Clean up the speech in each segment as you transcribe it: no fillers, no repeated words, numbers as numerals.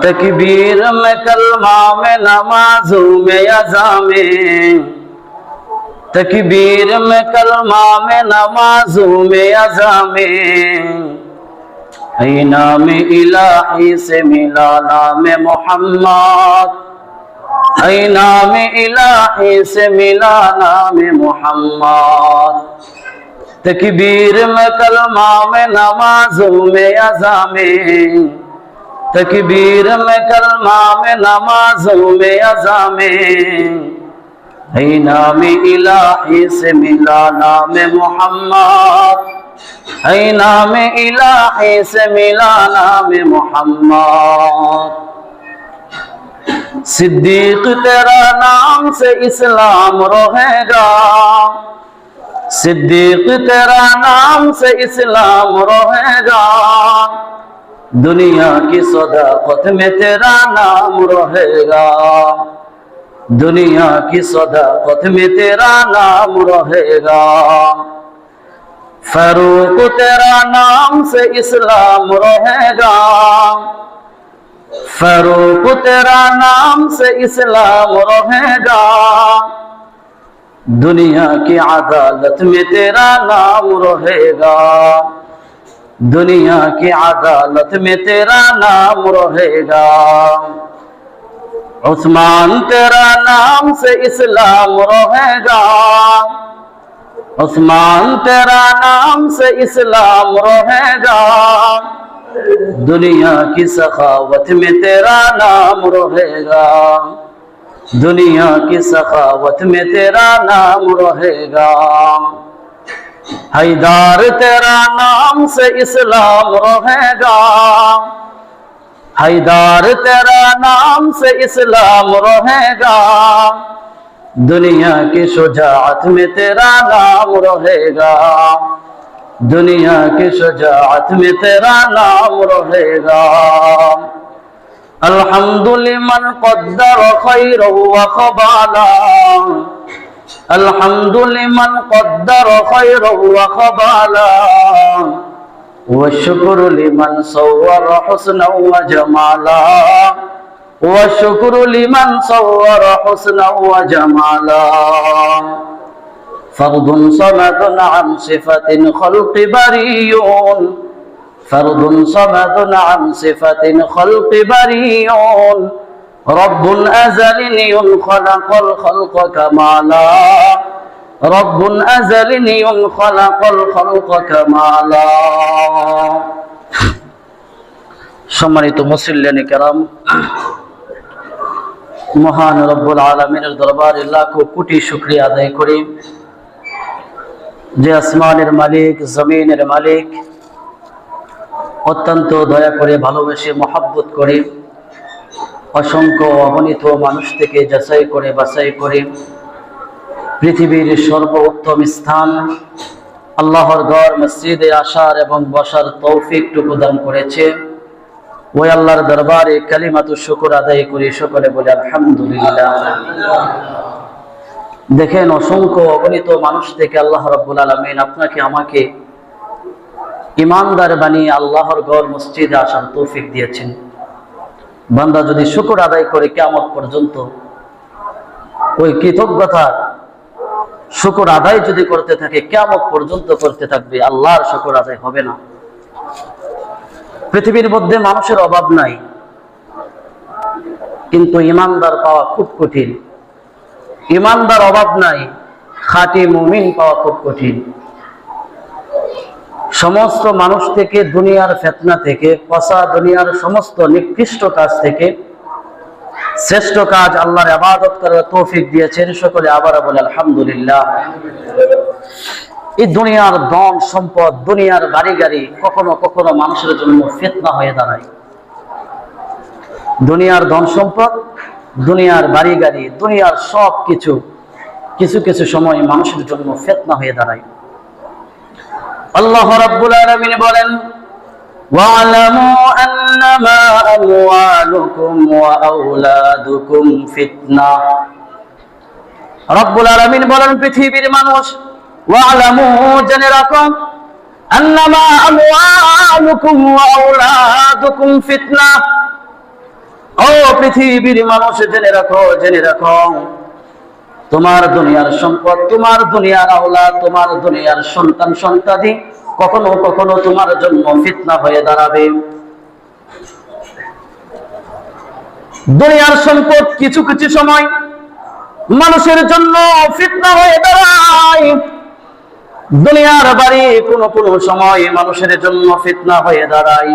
तकबीर में कलमा में नमाजों में अज़ा में, तकबीर में कलमा में नमाजों में अज़ा में, नाम इलाही से मिला नाम मोहम्मद, नाम इलाही से मिला नाम मोहम्मद। तकबीर में कलमा में नमाजों में अज़ा में, तकबीर में कलमा में नमाजों में अज़ा में, नाम इलाही से मिला नाम मोहम्मद, नाम इलाही से मिला नाम मोहम्मद। सिद्दीक तेरा नाम से इस्लाम रहेगा, सिद्दीक तेरा नाम से इस्लाम रहेगा, दुनिया की सदाकत में तेरा नाम रहेगा, दुनिया की सदाकत में तेरा नाम रहेगा। फारूक तेरा नाम से इस्लाम रहेगा, फारूक तेरा नाम से इस्लाम रहेगा, दुनिया की अदालत में तेरा नाम रहेगा, दुनिया की अदालत में तेरा नाम रहेगा। उस्मान तेरा नाम से इस्लाम रहेगा, उस्मान तेरा नाम से इस्लाम रहेगा, दुनिया की सखावत में तेरा नाम रहेगा, दुनिया की सखावत में तेरा नाम रहेगा। हैदर तेरा नाम से इस्लाम रहेगा, हैदर तेरा नाम से इस्लाम रहेगा, दुनिया की शुजाअत में तेरा नाम रहेगा, दुनिया की शुजाअत में तेरा नाम रहेगा। अल्हम्दुलिमन क़द्दर खैरहु व ख़बाला, अल्हम्दुलिमन क़द्दर खैरहु व ख़बाला, व शुक्र लिमन सव्वर हुस्नन व जमाला, व शुक्र लिमन सव्वर हुस्नन व जमाला। फर्दुन समदुन अन सिफतिन खल्क़ बरीयुन, फर्दुन समदुन अन सिफतिन खल्क़ बरीयुन, रब्बुन अज़लियुन खलक़ल खल्क़ कमाला, रब्बुन अज़लियुन खलक़ल खल्क़ कमाला। सम्मानित मुसल्लियाने किराम, মহান রব্বুল আলামিনের দরবারে লাখো কোটি শুকরিয়া আদায় করি, যে আসমানের মালিক, জমিনের মালিক, অত্যন্ত দয়া করে ভালোবেসে মহব্বত করে অসংখ্য অগণিত মানুষ থেকে যাচাই করে বাছাই করে পৃথিবীর সর্বোত্তম স্থান আল্লাহর ঘর মসজিদে আসার এবং বসার তৌফিকটুকু দান করেছে। ওই আল্লাহর দরবারে কালিমাতু শুকর আদায় করি, সকলে বলে আলহামদুলিল্লাহ। দেখেন, অসংখ্য অগণিত মানুষ থেকে আল্লাহ রাব্বুল আলামিন আপনাকে আমাকে ইমানদার বানিয়ে আল্লাহর ঘর মসজিদে আসার তৌফিক দিয়েছেন। বান্দা যদি শুকর আদায় করে কিয়ামত পর্যন্ত, ওই কৃতজ্ঞতা শুকর আদায় যদি করতে থাকে, কিয়ামত পর্যন্ত করতে থাকবে, আল্লাহর শুকর আদায় হবে না। পৃথিবীর মধ্যে মানুষের অভাব নাই, কিন্তু ইমানদার পাওয়া খুব কঠিন। ইমানদার অভাব নাই, খাঁটি মুমিন পাওয়া খুব কঠিন। সমস্ত মানুষ থেকে, দুনিয়ার ফিতনা থেকে, পচা দুনিয়ার সমস্ত নিকৃষ্ট কাজ থেকে শ্রেষ্ঠ কাজ আল্লাহর ইবাদত করার তৌফিক দিয়েছেন। সকলে আবার বলে আলহামদুলিল্লাহ। এই দুনিয়ার ধন সম্পদ, দুনিয়ার বাড়ি গাড়ি কখনো কখনো মানুষের জন্য ফিতনা হয়ে দাঁড়ায়। দুনিয়ার ধন সম্পদ, দুনিয়ার বাড়ি গাড়ি, দুনিয়ার সব কিছু কিছু কিছু সময় মানুষের জন্য ফিতনা হয়ে দাঁড়ায়। আল্লাহ রাব্বুল আলামিন বলেন, ওয়া'লামু আন্নামা আমওয়ালুকুম ওয়া আওলাদুকুম ফিতনা। রাব্বুল আলামিন বলেন, পৃথিবীর মানুষ, ওয়া'লামু, জেনে রাখো, আন্নামা আমওয়ালুকুম ওয়া আওলাদুকুম ফিতনা, পৃথিবীর মানুষ জেনে রাখো, তোমার দুনিয়ার সম্পদ, তোমার দুনিয়ার আওলাদ, তোমার দুনিয়ার সন্তান সন্তানি কখনো কখনো তোমার জন্য ফিতনা হয়ে দাঁড়াবে। দুনিয়ার সম্পদ কিছু কিছু সময় মানুষের জন্য ফিতনা হয়ে দাঁড়ায়। দুনিয়ার বাড়ি কোনো কোনো সময় মানুষের জন্য ফিতনা হয়ে দাঁড়ায়।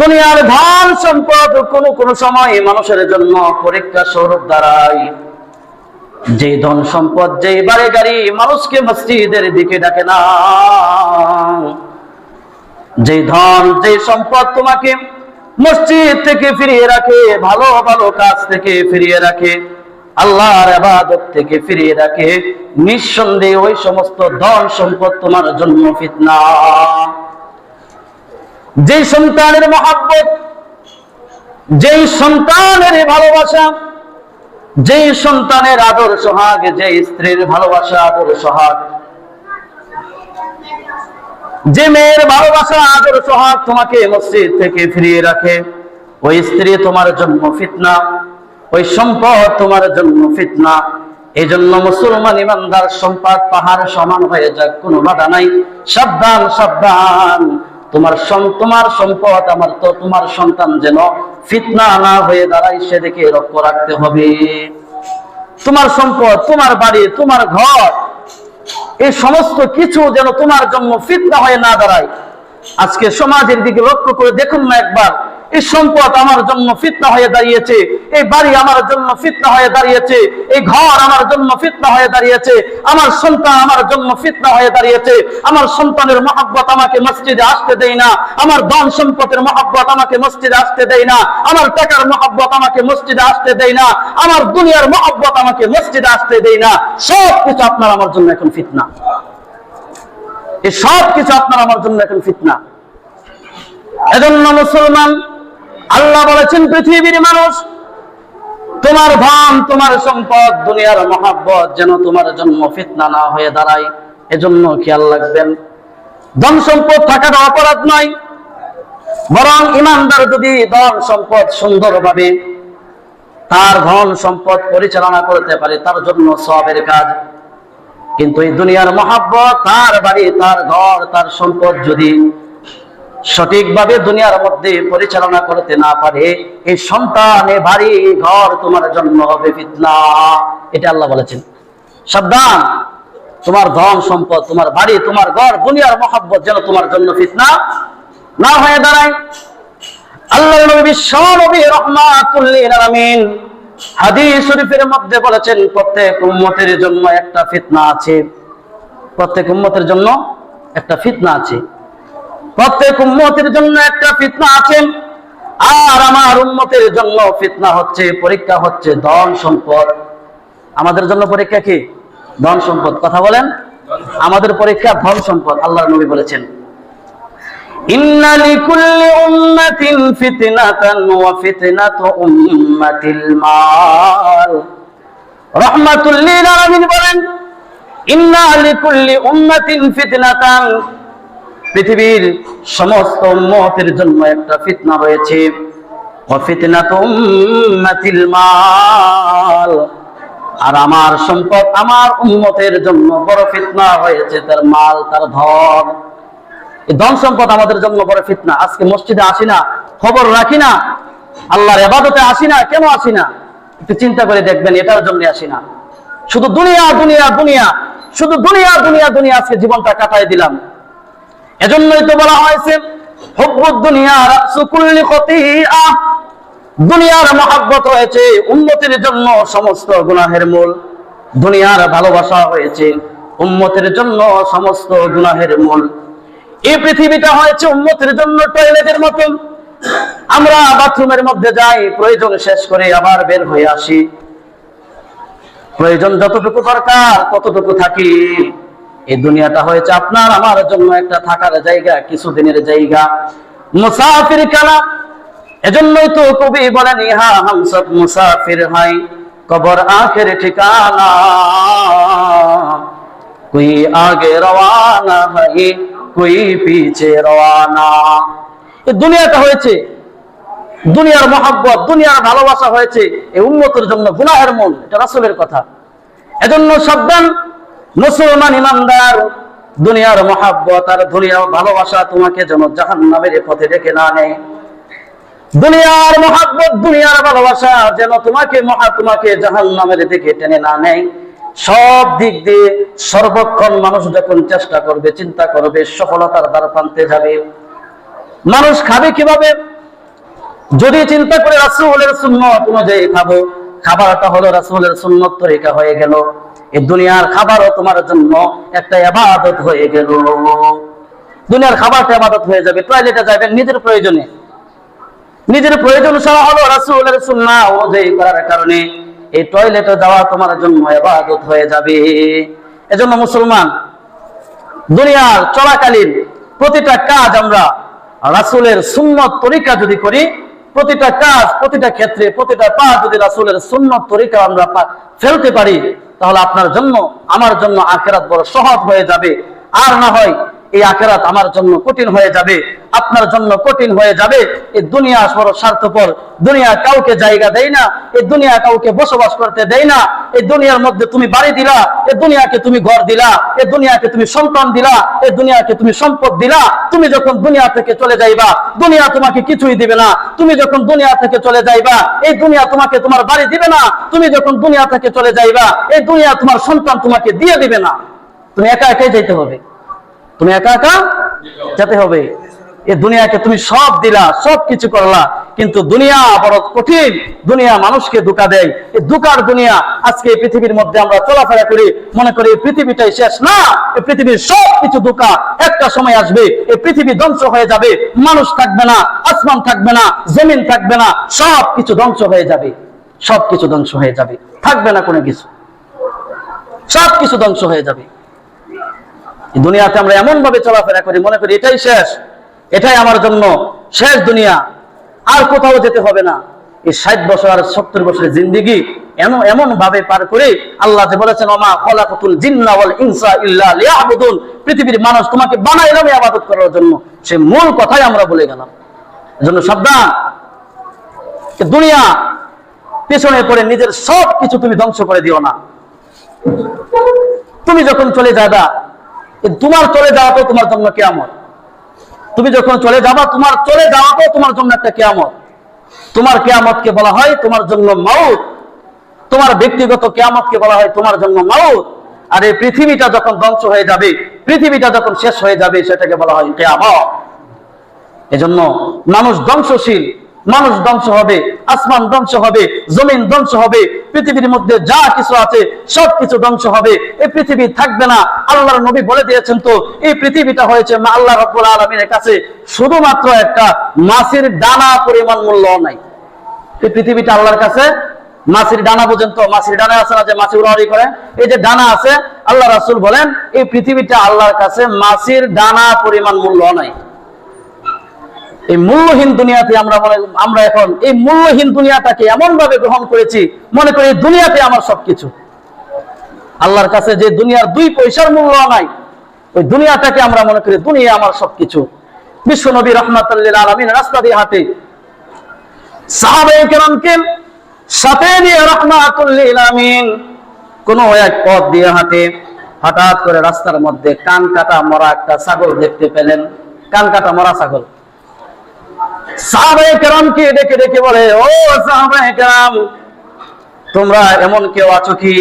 দুনিয়ার ধন সম্পদ কোনো কোনো সময় মানুষের জন্য পরীক্ষা স্বরূপ দাঁড়ায়। যে ধন সম্পদ, যেই বাড়ি গাড়ি মানুষকে মসজিদের দিকে ডাকে না, যে ধন, যে সম্পদ তোমাকে মসজিদ থেকে ফিরিয়ে রাখে, ভালো ভালো কাজ থেকে ফিরিয়ে রাখে, আল্লাহর ইবাদত থেকে ফিরিয়ে রাখে, নিঃসন্দেহে ওই সমস্ত ধন সম্পদ তোমার জন্য ফিতনা। যেই সন্তানের মহব্বত, যেই সন্তানের ভালোবাসা, যেই সন্তানের আদর সোহাগ, যেই স্ত্রীর ভালোবাসা আদর সোহাগ, যে মেয়ের ভালোবাসা আদর সোহাগ তোমাকে মসজিদ থেকে ফিরিয়ে রাখে, ওই স্ত্রী তোমার জন্য ফিতনা, ওই সম্পদ তোমার জন্য ফিতনা। এই জন্য মুসলমান ইমানদার সম্পদ পাহাড় সমান হয়ে যাক, কোনো বাধা নাই। সাবধান সাবধান, তোমার সম্পদ আমার তো তোমার সন্তান যেন ফিতনা না হয়ে দাঁড়ায় সেদিকে লক্ষ্য রাখতে হবে। তোমার সম্পদ, তোমার বাড়ি, তোমার ঘর, এই সমস্ত কিছু যেন তোমার জন্য ফিতনা হয়ে না দাঁড়ায়। আজকে সমাজের দিকে লক্ষ্য করে দেখুন না একবার, এই সম্পদ আমার জন্য ফিতনা হয়ে দাঁড়িয়েছে, এই বাড়ি আমার জন্য ফিতনা হয়ে দাঁড়িয়েছে, এই ঘর আমার জন্য ফিতনা হয়ে দাঁড়িয়েছে, আমার সন্তান আমার জন্য ফিতনা হয়ে দাঁড়িয়েছে, আমার সন্তানের মহব্বত আমাকে মসজিদে আসতে দেয় না, আমার ধন সম্পদের মহব্বত আমাকে মসজিদে আসতে দেয় না, আমার টাকার মহব্বত আমাকে মসজিদে আসতে দেয় না, আমার দুনিয়ার মহব্বত আমাকে মসজিদে আসতে দেয় না। সব কিছু আপনার আমার জন্য এখন ফিতনা, এই সব কিছু আপনার আমার জন্য এখন ফিতনা। এজন্য মুসলমান, আল্লাহ বলেছেন পৃথিবীর মানুষ, তোমার ধন, তোমার সম্পদ, দুনিয়ার মহব্বত যেন তোমার জন্য ফিতনা না হয়ে দাঁড়ায়, এজন্য খেয়াল রাখবেন। ধন সম্পদ থাকাটা অপরাধ নয়, বরং ইমানদার যদি ধন সম্পদ সুন্দরভাবে তার ধন সম্পদ পরিচালনা করতে পারে, তার জন্য সওয়াবের কাজ। কিন্তু এই দুনিয়ার মহব্বত, তার বাড়ি, তার ঘর, তার সম্পদ যদি সঠিকভাবে দুনিয়ার মধ্যে পরিচালনা করতে না পারে, এই সন্তান, বাড়ি, ঘর তোমার জন্য হবে ফিতনা। এটা আল্লাহ বলেছেন। সাবধান, তোমার ধন সম্পদ, তোমার বাড়ি, তোমার ঘর, দুনিয়ার মহব্বত যেন তোমার জন্য ফিতনা না হয়ে দাঁড়ায়। আল্লাহর নবী বিশ্ব নবী রাহমাতুল লিল আলামিন হাদিস শরীফের মধ্যে বলেছেন, প্রত্যেক উম্মতের জন্য একটা ফিতনা আছে, প্রত্যেক উম্মতের জন্য একটা ফিতনা আছে, প্রত্যেক উম্মতের জন্য একটা ফিতনা আছে। আর আমার উম্মতের জন্য ফিতনা হচ্ছে, পরীক্ষা হচ্ছে ধন সম্পদ। আমাদের জন্য পরীক্ষা কি? ধন সম্পদ। কথা বলেন, আমাদের পরীক্ষা ধন সম্পদ। আল্লাহর নবী বলেছেন, ইন্না লিকুল্লি উম্মাতিন ফিতনাতান ওয়া ফিতনাতু উম্মাতিল মাল। রাহমাতুল লিল আলামিন বলেন, ইন্না লিকুল্লি উম্মাতিন ফিতনাতান, পৃথিবীর সমস্ত উম্মতের জন্য একটা ফিতনা রয়েছে, ওয়া ফিতনাতু উম্মাতিল মাল, আর আমার সম্পদ, আমার উম্মতের জন্য বড় ফিতনা হয়েছে তার মাল, তার ধন। এই ধন সম্পদ আমাদের জন্য বড় ফিতনা। আজকে মসজিদে আসি না, খবর রাখি না, আল্লাহর ইবাদতে আসি না, কেন আসি না? একটু চিন্তা করে দেখবেন, এটার জন্য আসি না। শুধু দুনিয়া দুনিয়া দুনিয়া, শুধু দুনিয়া দুনিয়া দুনিয়া, আজকে জীবনটা কাটাই দিলাম। এজন্যই তো বলা হয়েছে, হুব্বুদ দুনিয়া রাসু কুল্লি খতিআ, দুনিয়ার মহব্বত রয়েছে উম্মতের জন্য সমস্ত গুনাহের মূল। দুনিয়ার ভালোবাসা হয়েছে উম্মতের জন্য সমস্ত গুনাহের মূল। এই পৃথিবীটা হয়েছে উম্মতের জন্য টয়লেটের মতন। আমরা বাথরুমের মধ্যে যাই, প্রয়োজন শেষ করে আবার বের হয়ে আসি, প্রয়োজন যতটুকু দরকার ততটুকু থাকি। এই দুনিয়াটা হয়েছে আপনার আমার জন্য একটা থাকার জায়গা, কিছুদিনের জায়গা, মুসাফির খানা। এজন্যই তো কবি বলেন, ইহা হাম সব মুসাফির হাই, কবর আখের ঠিকানা, কোই আগে রওয়ানা হাই, কোই পিছে রওয়ানা। এই দুনিয়াটা হয়েছে দুনিয়ার মহব্বত, দুনিয়ার ভালোবাসা হয়েছে এই উম্মতের জন্য গুনাহের মূল। এটা রাসূলের কথা। এজন্য সাবধান মুসলমান ইমানদার, দুনিয়ার মহব্বত আর দুনিয়ার ভালোবাসা তোমাকে যেন জাহান্নামের পথে ডেকে না নেয়। দুনিয়ার মহব্বত, দুনিয়ার ভালোবাসা যেন তোমাকে জাহান্নামের দিকে টেনে না নেয়। সব দিক দিয়ে সর্বক্ষণ মানুষ যখন চেষ্টা করবে, চিন্তা করবে, সফলতার দ্বার প্রান্তে যাবে। মানুষ খাবে কিভাবে? যদি চিন্তা করে রাসূলের সুন্নাত অনুযায়ী খাবো, খাবারটা হলো রাসূলের সুন্নাত তরিকা হয়ে গেল, এই দুনিয়ার খাবারও তোমার জন্য একটা ইবাদত হয়ে গেল। দুনিয়ার খাবারটা ইবাদত হয়ে যাবে। টয়লেটে যাবেন নিজের প্রয়োজনে, নিজের প্রয়োজন ছাড়া হলো রাসূলের সুন্নাহ অনুযায়ী করার কারণে এই টয়লেটে যাওয়া তোমার জন্য ইবাদত হয়ে যাবে। এজন্য মুসলমান দুনিয়ার চলাকালীন প্রতিটা কাজ আমরা রাসূলের সুন্নাত তরিকা যদি করি, প্রতিটা কাজ, প্রতিটা ক্ষেত্রে, প্রতিটা পা যদি রাসূলের সুন্নাত তরিকা আমরা ফেলতে পারি, তাহলে আপনার জন্য আমার জন্য আখিরাত বড় সহজ হয়ে যাবে। আর না হয় এই আখিরাত আমার জন্য কঠিন হয়ে যাবে, আপনার জন্য কঠিন হয়ে যাবে। এই দুনিয়া বড় স্বার্থপর, দুনিয়া কাউকে জায়গা দেয় না, এই দুনিয়া কাউকে বসবাস করতে দেয় না। এই দুনিয়ার মধ্যে তুমি বাড়ি দিলা, এই দুনিয়াকে তুমি ঘর দিলা, এই দুনিয়াকে তুমি সন্তান দিলা, এই দুনিয়াকে তুমি সম্পদ দিলা। তুমি যখন দুনিয়া থেকে চলে যাইবা, দুনিয়া তোমাকে কিছুই দিবে না। তুমি যখন দুনিয়া থেকে চলে যাইবা, এই দুনিয়া তোমাকে তোমার বাড়ি দিবে না। তুমি যখন দুনিয়া থেকে চলে যাইবা, এই দুনিয়া তোমার সন্তান তোমাকে দিয়ে দিবে না। তুমি একা একাই যাইতে হবে, তুমি একা একা যেতে হবে। এই দুনিয়াকে তুমি সব দিলা, সব কিছু করলা, কিন্তু দুনিয়া বড় কঠিন। দুনিয়া মানুষকে ধোঁকা দেয়। এই ধোঁকার দুনিয়া আজকে এই পৃথিবীর মধ্যে আমরা চলাফেরা করি, মনে করি এই পৃথিবীটাই শেষ। না, এই পৃথিবীর সব কিছু ধোঁকা। একটা সময় আসবে এই পৃথিবী ধ্বংস হয়ে যাবে, মানুষ থাকবে না, আসমান থাকবে না, জমিন থাকবে না, সব কিছু ধ্বংস হয়ে যাবে। সব কিছু ধ্বংস হয়ে যাবে, থাকবে না কোনো কিছু, সব কিছু ধ্বংস হয়ে যাবে। দুনিয়াতে আমরা এমন ভাবে চলাফেরা করি, মনে করি এটাই শেষ, এটাই আমার জন্য শেষ দুনিয়া, আর কোথাও যেতে হবে না। এই 60 বছর আর 70 বছরের জিন্দেগি এমন ভাবে পার করে আল্লাহ যে বলেছেন, ওমা খলাকাতুল জিন্না ওয়াল ইনসা ইল্লা লিয়াবুদুন, পৃথিবীর মানুষ তোমাকে বানাইলাম ইবাদত করার জন্য। সে মূল কথাই আমরা বলে গেলাম। এজন্য সাবধান, দুনিয়া পেছনে পড়ে নিজের সব কিছু তুমি ধ্বংস করে দিও না। তুমি যখন চলে যাবা, তোমার চলে যাওয়া তো তোমার জন্য কিয়ামত। তুমি যখন চলে যাবা, তোমার চলে যাওয়া তো তোমার জন্য একটা কিয়ামত। তোমার কিয়ামতকে বলা হয় তোমার জন্য মাউত, তোমার ব্যক্তিগত কিয়ামতকে বলা হয় তোমার জন্য মাউত। আর এই পৃথিবীটা যখন ধ্বংস হয়ে যাবে, পৃথিবীটা যখন শেষ হয়ে যাবে, সেটাকে বলা হয় কিয়ামত। এজন্য মানুষ ধ্বংসশীল, মানুষ ধ্বংস হবে, আসমান ধ্বংস হবে, জমিন ধ্বংস হবে, পৃথিবীর মধ্যে যা কিছু আছে সবকিছু ধ্বংস হবে। এই পৃথিবী থাকবে না। আল্লাহর নবী বলে দিয়েছেন তো, এই পৃথিবীটা হয়েছে আল্লাহ রাব্বুল আলামিনের কাছে শুধুমাত্র একটা মাছির দানা পরিমাণ মূল্য নাই। এই পৃথিবীটা আল্লাহর কাছে মাছির দানা, পর্যন্ত মাছির দানা আছে না, যে মাছি উড়াউড়ি করে, এই যে দানা আছে, আল্লাহ রাসূল বলেন এই পৃথিবীটা আল্লাহর কাছে মাছির দানা পরিমাণ মূল্য নাই। এই মূল্যহীন দুনিয়াতে আমরা এখন এই মূল্যহীন দুনিয়াটাকে এমন ভাবে গ্রহণ করেছি, মনে করি দুনিয়াতে আমার সবকিছু। আল্লাহর কাছে যে দুনিয়ার 2 পয়সার মূল্য নাই, ওই দুনিয়াটাকে আমরা মনে করি দুনিয়া আমার সবকিছু। বিশ্ব নবী রাহমাতুল লিল আলামিন রাস্তা দিয়ে হাঁটে, সাহাবায়ে কেরামকে সাথে নিয়ে রাহমাতুল লিল আলামিন কোন এক পথ দিয়ে হাঁটে। হঠাৎ করে রাস্তার মধ্যে কান কাটা মরা একটা ছাগল দেখতে পেলেন, কান কাটা মরা ছাগল। সাহাবায়ে কেরামকে ডেকে ডেকে বলে, ও সাহাবায়ে কেরাম, তোমরা এমন কেউ আছো কি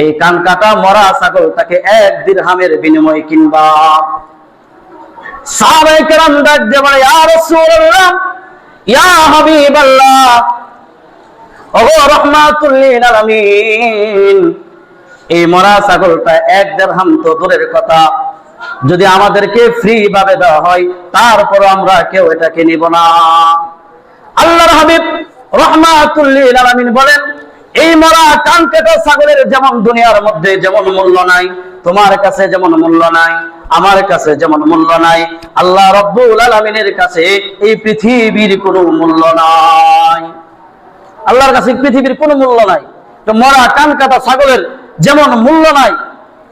এই কান কাটা মরা ছাগলটাকে 1 দিরহামের বিনিময়ে কিনবা? সাহাবায়ে কেরাম ডাক দিয়ে বলে, ইয়া রাসূলুল্লাহ, ইয়া হাবিবাল্লাহ, ওগো রাহমাতুল লিল আলামিন, এই মরা ছাগলটা 1 দিরহাম তো দূরের কথা, যদি আমাদেরকে ফ্রি ভাবে দেওয়া হয় তারপর আমরা কেউ এটাকে নিব না। আল্লাহর হাবিব রাহমাতুল লিল আলামিন বলেন, এই মরা কান কাটা ছাগলের যেমন দুনিয়ার মধ্যে যেমন মূল্য নাই, তোমার কাছে যেমন মূল্য নাই, আমার কাছে যেমন মূল্য নাই, আল্লাহ রাব্বুল আলামিনের কাছে এই পৃথিবীর কোনো মূল্য নাই। আল্লাহর কাছে পৃথিবীর কোনো মূল্য নাই। তো মরা কান কাটা ছাগলের যেমন মূল্য নাই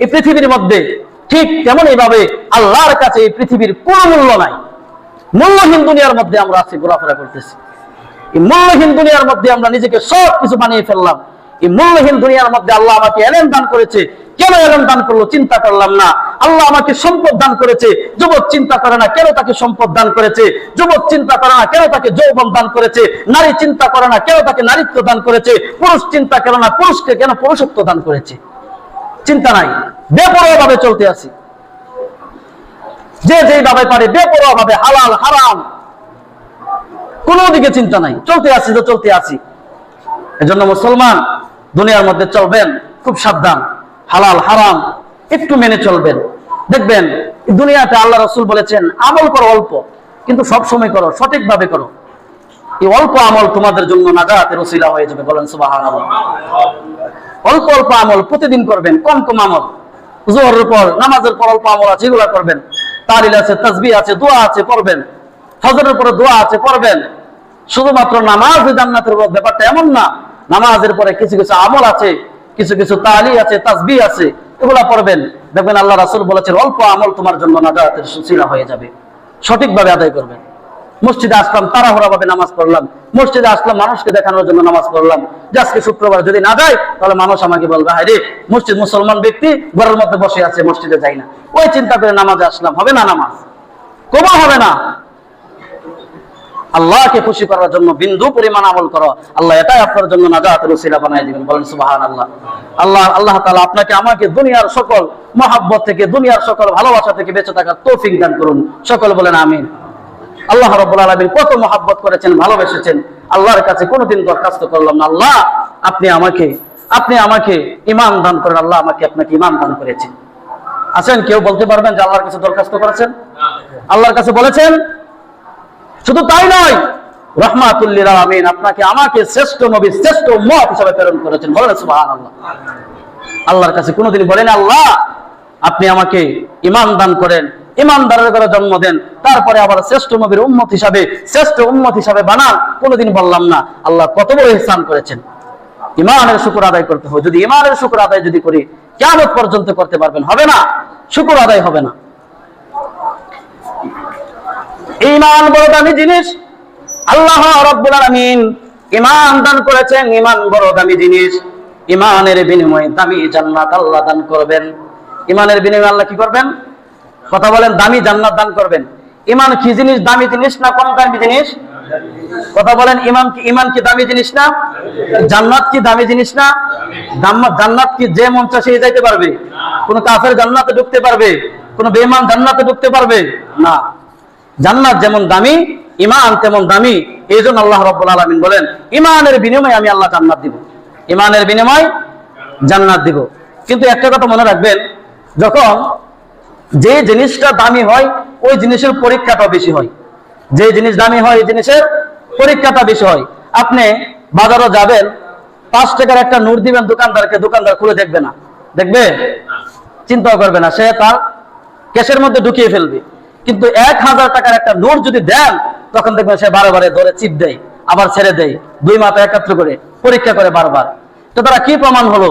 এই পৃথিবীর মধ্যে, ঠিক তেমনই ভাবে আল্লাহর কাছে এই পৃথিবীর কোনো মূল্য নাই। মূল্যহীন দুনিয়ার মধ্যে আমরা আছি, ঘোরাফেরা করতেছি। এই মূল্যহীন দুনিয়ার মধ্যে আমরা নিজেকে সব কিছু বানিয়ে ফেললাম। এই মূল্যহীন দুনিয়ার মধ্যে আল্লাহ আমাকে এলেম দান করেছে, কেন এলেম দান করলো চিন্তা করলাম না। আল্লাহ আমাকে সম্পদ দান করেছে, যুবক চিন্তা করে না কেন তাকে সম্পদ দান করেছে, যুবক চিন্তা করে না কেন তাকে যৌবন দান করেছে, নারী চিন্তা করে না কেন তাকে নারীত্ব দান করেছে, পুরুষ চিন্তা করে না পুরুষকে কেন পুরুষত্ব দান করেছে। চিন্তা নাই, বেপরোয়া ভাবে চলতে আছি, যে যেভাবে পারে বেপরোয়া ভাবে, হালাল হারাম কোনো দিকে চিন্তা নাই, চলতে আছি তো চলতে আছি। এজন্য মুসলমান দুনিয়ার মধ্যে চলবেন খুব সাবধান, হালাল হারাম একটু মেনে চলবেন। দেখবেন দুনিয়াতে আল্লাহ রাসূল বলেছেন আমল করো অল্প, কিন্তু সব সময় করো, সঠিকভাবে করো। এই অল্প আমল তোমাদের জন্য নাজাতের ওসিলা হয়ে যাবে। বলেন সুবহানাল্লাহ। অল্প অল্প আমল প্রতিদিন করবেন, কম কম আমল। যোহরের পর নামাজের পর অল্প আমল আছে, এগুলা করবেন। তাহলিল আছে, তাসবিহ আছে, দোয়া আছে, পড়বেন। ফজরের পরে দোয়া আছে, পড়বেন। শুধুমাত্র নামাজ জান্নাতের ব্যাপারটা এমন না, নামাজের পরে কিছু কিছু আমল আছে, কিছু কিছু তাহলিল আছে, তাসবিহ আছে, এগুলা পড়বেন। দেখবেন আল্লাহ রাসূল বলেছেন অল্প আমল তোমার জন্য নাজাতের ওসিলা হয়ে যাবে। সঠিকভাবে আদায় করবেন। মসজিদে আসলাম, তাড়াহুড়া ভাবে নামাজ পড়লাম, মসজিদে আসলাম মানুষকে দেখানোর জন্য নামাজ পড়লাম, যে আজকে শুক্রবার যদি না যাই তাহলে মানুষ আমাকে বলবে হায় রে মসজিদ মুসলমান ব্যক্তি ঘরের মধ্যে বসে আছে, মসজিদে যাই না। ওই চিন্তা করে নামাজে আসলাম, হবে না, নামাজ কবুল হবে না। আল্লাহকে খুশি করার জন্য বিন্দু পরিমাণ আমল করো, আল্লাহ এটাই আপনার জন্য নাজাতের ওসিলা বানায় দিবেন। বলেন সুবহানাল্লাহ। আল্লাহ তাআলা আপনাকে আমাকে দুনিয়ার সকল মহব্বত থেকে, দুনিয়ার সকল ভালোবাসা থেকে বেঁচে থাকার তৌফিক দান করুন। সকল বলেন আমিন। আল্লাহ রাব্বুল আলামিন কত মহব্বত করেছেন, ভালোবেসেছেন। আল্লাহর কাছে কোনোদিন দরখাস্ত করলাম না আল্লাহ আপনি আমাকে ঈমান দান করেন। আল্লাহ আমাকে আপনাকে ঈমান দান করেছেন। আছেন কেউ বলতে পারবেন যে আল্লাহর কাছে দরখাস্ত করেছেন, আল্লাহর কাছে বলেছেন? শুধু তাই নয়, রাহমাতুল লিল আলামিন আপনাকে আমাকে শ্রেষ্ঠ নবী, শ্রেষ্ঠ উম্মত হিসেবে প্রেরণ করেছেন। বলেন সুবহানাল্লাহ। আল্লাহর কাছে কোনোদিন বলেন আল্লাহ আপনি আমাকে ঈমান দান করেন, ঈমানদারের ঘরে জন্ম দেন, তারপরে আবার শ্রেষ্ঠ নবীর উম্মত হিসাবে বানান, কোনোদিন বললাম না। আল্লাহ কত বড় ইহসান করেছেন। ঈমানের শুকর আদায় করতে হবে। যদি ঈমানের শুকর আদায় যদি করি, কিয়ামত পর্যন্ত করতে পারবেন, হবে না, শুকর আদায় হবে না। ঈমান বড় দামি জিনিস, আল্লাহ রাব্বুল আলামিন ঈমান দান করেছেন। ঈমান বড় দামি জিনিস, ঈমানের বিনিময়ে দামি জান্নাত আল্লাহ দান করবেন। ঈমানের বিনিময়ে আল্লাহ কি করবেন? কথা বলেন, দামি জান্নাত দান করবেন। ঈমান কি জিনিস? দামি জিনিস না কম দামি জিনিস? কথা বলেন, ঈমান কি দামি জিনিস না? জান্নাত কি দামি জিনিস না? জান্নাত কি যে মন চায় সে যাইতে পারবে? কোন কাফের জান্নাতে ঢুকতে পারবে? কোন বেঈমান জান্নাতে ঢুকতে পারবে না। জান্নাত যেমন দামি, ঈমান তেমন দামি। এইজন্য আল্লাহ রাব্বুল আলামিন বলেন ঈমানের বিনিময়ে আমি আল্লাহ জান্নাত দিব। ঈমানের বিনিময়ে জান্নাত দিব। কিন্তু একটা কথা মনে রাখবেন, যখন যে জিনিসটা দামি হয় ওই জিনিসের পরীক্ষাটা বেশি হয়। যে জিনিস দামি হয় এই জিনিসের পরীক্ষাটা বেশি হয়। আপনি বাজারে যাবেন, 5 টাকার একটা নোট দিবেন দোকানদারকে, দোকানদার খুলে দেখবে না, দেখবে? চিন্তাও করবে না, সে তার ক্যাশের মধ্যে ঢুকিয়ে ফেলবে। কিন্তু 1000 টাকার একটা নোট যদি দেন, তখন দেখবেন সে বারে বারে ধরে চিপ দেয়, আবার ছেড়ে দেয়, 2 মাথা একত্র করে পরীক্ষা করে বারবার। তো তারা কি প্রমাণ হলো?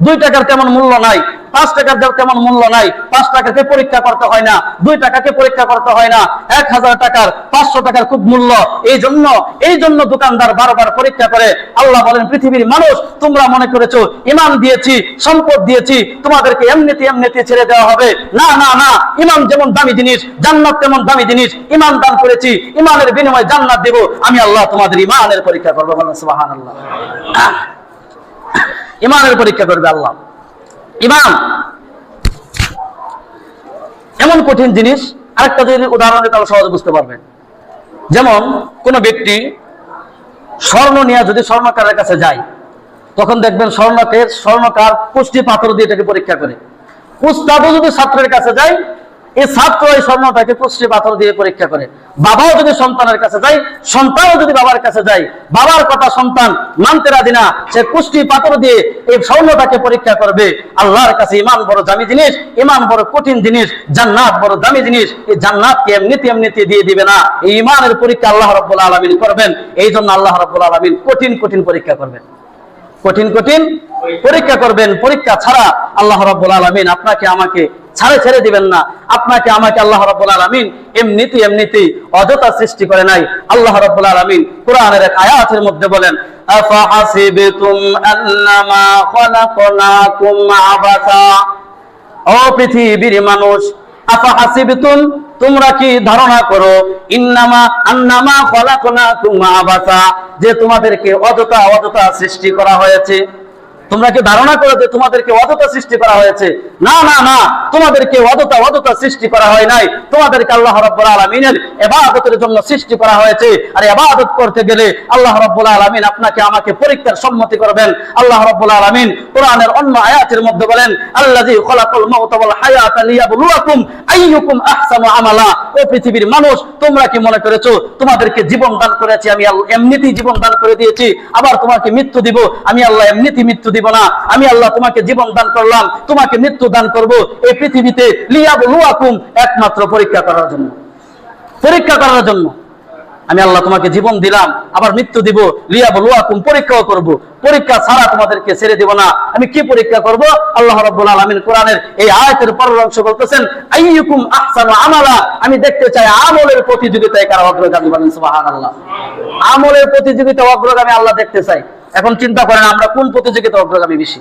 2 টাকার তেমন মূল্য নাই, 5 টাকার তেমন মূল্য নাই। 5 টাকাকে পরীক্ষা করতে হয় না, 2 টাকাকে পরীক্ষা করতে হয় না, 1000 টাকার 500 টাকার খুব মূল্য। এই জন্য দোকানদার বারবার পরীক্ষা করে। আল্লাহ বলেন পৃথিবীর মানুষ, তোমরা মনে করেছো ঈমান দিয়েছি, সম্পদ দিয়েছি, তোমাদেরকে এমনিতে ছেড়ে দেওয়া হবে। না না না, ঈমান যেমন দামি জিনিস, জান্নাত তেমন দামি জিনিস। ঈমান দান করেছি, ঈমানের বিনিময়ে জান্নাত দেব আমি আল্লাহ। তোমাদের ঈমানের পরীক্ষা করব। বলেন সুবহানাল্লাহ। ঈমানের পরীক্ষা করবে আল্লাহ। ঈমান এমন কঠিন জিনিস, আরেকটা যদি উদাহরণ দিতে তাহলে সহজে বুঝতে পারবেন। যেমন কোন ব্যক্তি স্বর্ণ নিয়ে যদি স্বর্ণকারের কাছে যায়, তখন দেখবেন স্বর্ণকার পুষ্টি পাথর দিয়ে এটাকে পরীক্ষা করে। উস্তাদও যদি ছাত্রের কাছে যায়, এই ছাত্র এই স্বর্ণটাকে পুষ্টি পাথর দিয়ে পরীক্ষা করে। বাবাও যদি সন্তানের কাছে যায়, সন্তানও যদি বাবার কাছে যায়, বাবার কথা সন্তান মানতে রাজি না, সে পুষ্টি পাথর দিয়ে এই স্বর্ণটাকে পরীক্ষা করবে। আল্লাহর কাছে ঈমান বড় দামি জিনিস, ঈমান বড় কঠিন জিনিস, জান্নাত বড় দামি জিনিস। এই জান্নাতকে এমনিতে দিয়ে দিবে না, এই ঈমানের পরীক্ষা আল্লাহ রাব্বুল আলামিন করবেন। এই জন্য আল্লাহ রাব্বুল আলামিন কঠিন পরীক্ষা করবেন, কঠিন পরীক্ষা করবেন। পরীক্ষা ছাড়া আল্লাহ রাব্বুল আলামিন আপনাকে আমাকে ছেড়ে দিবেন না। আপনাকে আমাকে আল্লাহ রাব্বুল আলামিন এমনিতেই অযথা সৃষ্টি করে নাই। আল্লাহ রাব্বুল আলামিন কোরআনের এক আয়াতের মধ্যে বলেন, আফাহাসিবতুম আন্নামা খালাকনাকুম আবাসা। ও পৃথিবীর মানুষ, আফাহাসিবতুম, তোমরা কি ধারণা করো, আন্নামা খালাকনাকুম আবাসা, যে তোমাদেরকে অযথা সৃষ্টি করা হয়েছে? তোমরা কি ধারণা করো যে তোমাদেরকে অযথা সৃষ্টি করা হয়েছে? না, তোমাদেরকে অযথা সৃষ্টি করা হয় নাই। তোমাদেরকে আল্লাহ রাব্বুল আলামিনের ইবাদতের জন্য সৃষ্টি করা হয়েছে। আর ইবাদত করতে গেলে আল্লাহ রাব্বুল আলামিন আপনাকে আমাকে পরীক্ষার সম্মতি করবেন। আল্লাহ রাব্বুল আলামিন কোরআনের অন্য আয়াতের মধ্যে বলেন, আল্লাযী খালাকাল মাউতা ওয়াল হায়াতা লিয়াবলুয়াকুম আইয়ুকুম আহসানু আমালা। ও পৃথিবীর মানুষ, তোমরা কি মনে করেছো তোমাদেরকে জীবন দান করেছি আমি এমনিতেই জীবন দান করে দিয়েছি, আবার তোমাকে মৃত্যু দিব? আমি আল্লাহ এমনিতেই মৃত্যু দিব না। আমি আল্লাহ তোমাকে জীবন দান করলাম, তোমাকে মৃত্যু দান করব এই পৃথিবীতে লিয়াবলুয়াকুম, একমাত্র পরীক্ষা করার জন্য। আমি আল্লাহ তোমাকে জীবন দিলাম, আবার মৃত্যু দিব, লিয়াবলুয়াকুম, পরীক্ষাও করব। পরীক্ষা ছাড়া তোমাদেরকে ছেড়ে দিব না। আমি কি পরীক্ষা করব? আল্লাহ রাব্বুল আলামিন কোরআনের এই আয়াতের পরের অংশ বলতেছেন, আইয়ুকুম আহসানু আমালা। আমি দেখতে চাই আমলের প্রতিযোগিতায় কারা অগ্রগামী। বলেন সুবহানাল্লাহ। আমলের প্রতিযোগিতা অগ্রগামী আল্লাহ দেখতে চাই। এখন চিন্তা করেন আমরা কোন প্রতিযোগিতা অগ্রগামী বেশি?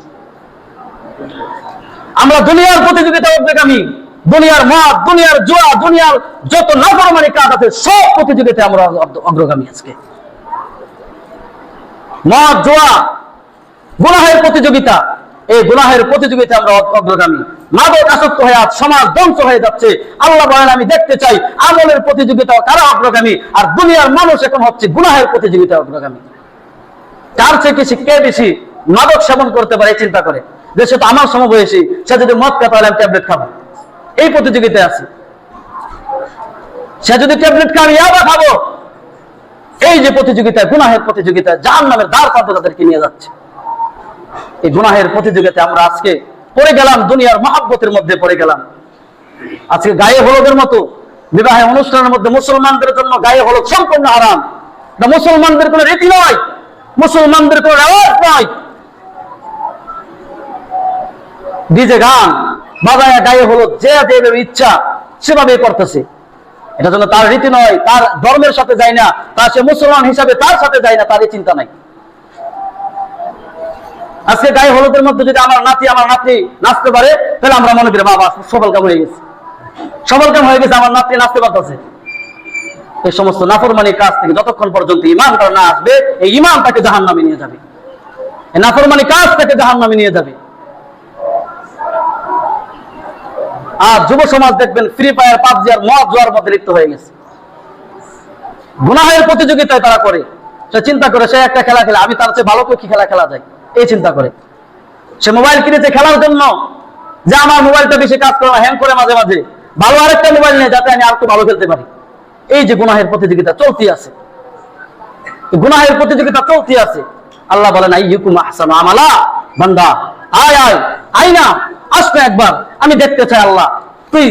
আমরা দুনিয়ার প্রতিযোগিতা অগ্রগামী। দুনিয়ার মদ, দুনিয়ার জুয়া, দুনিয়ার যত নাফরমানি কাজ আছে সব প্রতিযোগিতায় আমরা অগ্রগামী। আজকে মদ, জুয়া, গুনাহের প্রতিযোগিতা, এই গুনাহের প্রতিযোগিতা আমরা অগ্রগামী। মাদক আসক্ত হয়ে আজ সমাজ ধ্বংস হয়ে যাচ্ছে। আল্লাহ বলেন আমি দেখতে চাই আমলের প্রতিযোগিতা কারা অগ্রগামী। আর দুনিয়ার মানুষ এখন হচ্ছে গুনাহের প্রতিযোগিতা অগ্রগামী। কার চেয়ে কে বেশি মাদক সেবন করতে পারে চিন্তা করে, যে সে তো আমার সমবয়সী, সে যদি মদ খায় তাহলে আমি ট্যাবলেট খাবো, এই প্রতিযোগিতায় আছে। সে যদি ট্যাবলেট খায় আমি ইয়াবা খাবো, এই যে প্রতিযোগিতা, গুনাহের প্রতিযোগিতা, জাহান্নামের দ্বার প্রান্তে তাদেরকে নিয়ে যাচ্ছে। এই গুনাহের প্রতিযোগিতায় আমরা আজকে পড়ে গেলাম, দুনিয়ার মহাব্বতের মধ্যে পড়ে গেলাম। আজকে গায়ে হলুদের মতো বিবাহ অনুষ্ঠানের মধ্যে মুসলমানদের জন্য গায়ে হলুদ সম্পূর্ণ হারাম। না, মুসলমানদের কোন রীতি নয়, মুসলমানদের কোন রেওয়াজ নয়। ডিজে গান বাজায় গায়ে হলুদ যে যেভাবে ইচ্ছা সেভাবে করতেছে। এটা জন্য তার রীতি নয়, তার ধর্মের সাথে যায় না, তার সে মুসলমান হিসাবে তার সাথে যায় না, তার এই চিন্তা নাই। আজকে গায়ে হলুদের মধ্যে যদি আমার নাতি নাচতে পারে, তাহলে আমরা মনে করি বাবা সফলকাম হয়ে গেছে, আমার নাতি নাচতে পারতেছে। এই সমস্ত নাফরমানি কাজ থেকে যতক্ষণ পর্যন্ত ঈমানটা না আসবে, এই ঈমান তাকে জাহান্নামে নিয়ে যাবে, এই নাফরমানি কাজ তাকে জাহান্নামে নিয়ে যাবে। আর যুব সমাজ দেখবেন ফ্রি ফায়ার, পাবজি আর মদ জুয়ার মধ্যে লিপ্ত হয়ে গেছে। গুনাহের প্রতিযোগিতায় তারা করে, সে চিন্তা করে সে একটা খেলা খেলে, আমি তার চেয়ে ভালো কি খেলা খেলা যায়, এই চিন্তা করে। সে মোবাইল কিনেছে খেলার জন্য, যে আমার মোবাইলটা বেশি কাজ করে না, হ্যাং করে মাঝে মাঝে, ভালো আরেকটা মোবাইল নেই যাতে আমি আর একটু ভালো খেলতে পারি। এই যে গুনাহের প্রতিযোগিতা চলতি আছে, গুনাহের প্রতিযোগিতা চলতি আছে। আল্লাহ বলেন আইয়ুকুম আহসানু আমালা, বান্দা আয় না, আসবে একবার, আমি দেখতে চাই আল্লাহ তুই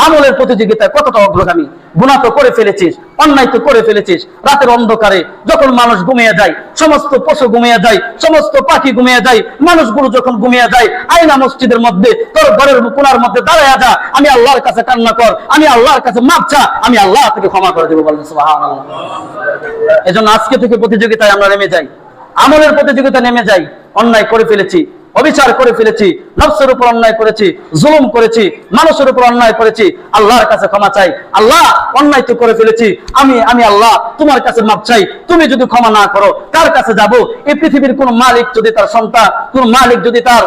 আমলের প্রতিযোগিতায় কতটা অগ্রগামী। গুনাহ তো করে ফেলেছিস, অন্যায় তো করে ফেলেছিস। রাতের অন্ধকারে যখন মানুষ ঘুমিয়ে যায়, সমস্ত পশু ঘুমিয়ে যায়, সমস্ত পাখি ঘুমিয়ে যায়, মানুষগুলো যখন ঘুমিয়ে যায়, আয়না মসজিদের মধ্যে তোর ঘরের কোণার মধ্যে দাঁড়ায়া যা, আমি আল্লাহর কাছে কান্না কর, আমি আল্লাহর কাছে মাপ চা, আমি আল্লাহ থেকে ক্ষমা করে দেবো। বলেন সুবহানাল্লাহ। এজন্য আজকে থেকে প্রতিযোগিতায় আমরা নেমে যাই, আমলের প্রতিযোগিতা নেমে যাই। অন্যায় করে ফেলেছি, অবিচার করে ফেলেছি, নফসের উপর অন্যায় করেছি, জুলুম করেছি, মানুষের উপর অন্যায় করেছি, আল্লাহর কাছে ক্ষমা চাই। আল্লাহ অন্যায় তো করে ফেলেছি, আমি আল্লাহ তোমার কাছে মাপ চাই, তুমি যদি ক্ষমা না করো কার কাছে যাব? এই পৃথিবীর কোন মালিক যদি তার সন্তান, কোন মালিক যদি তার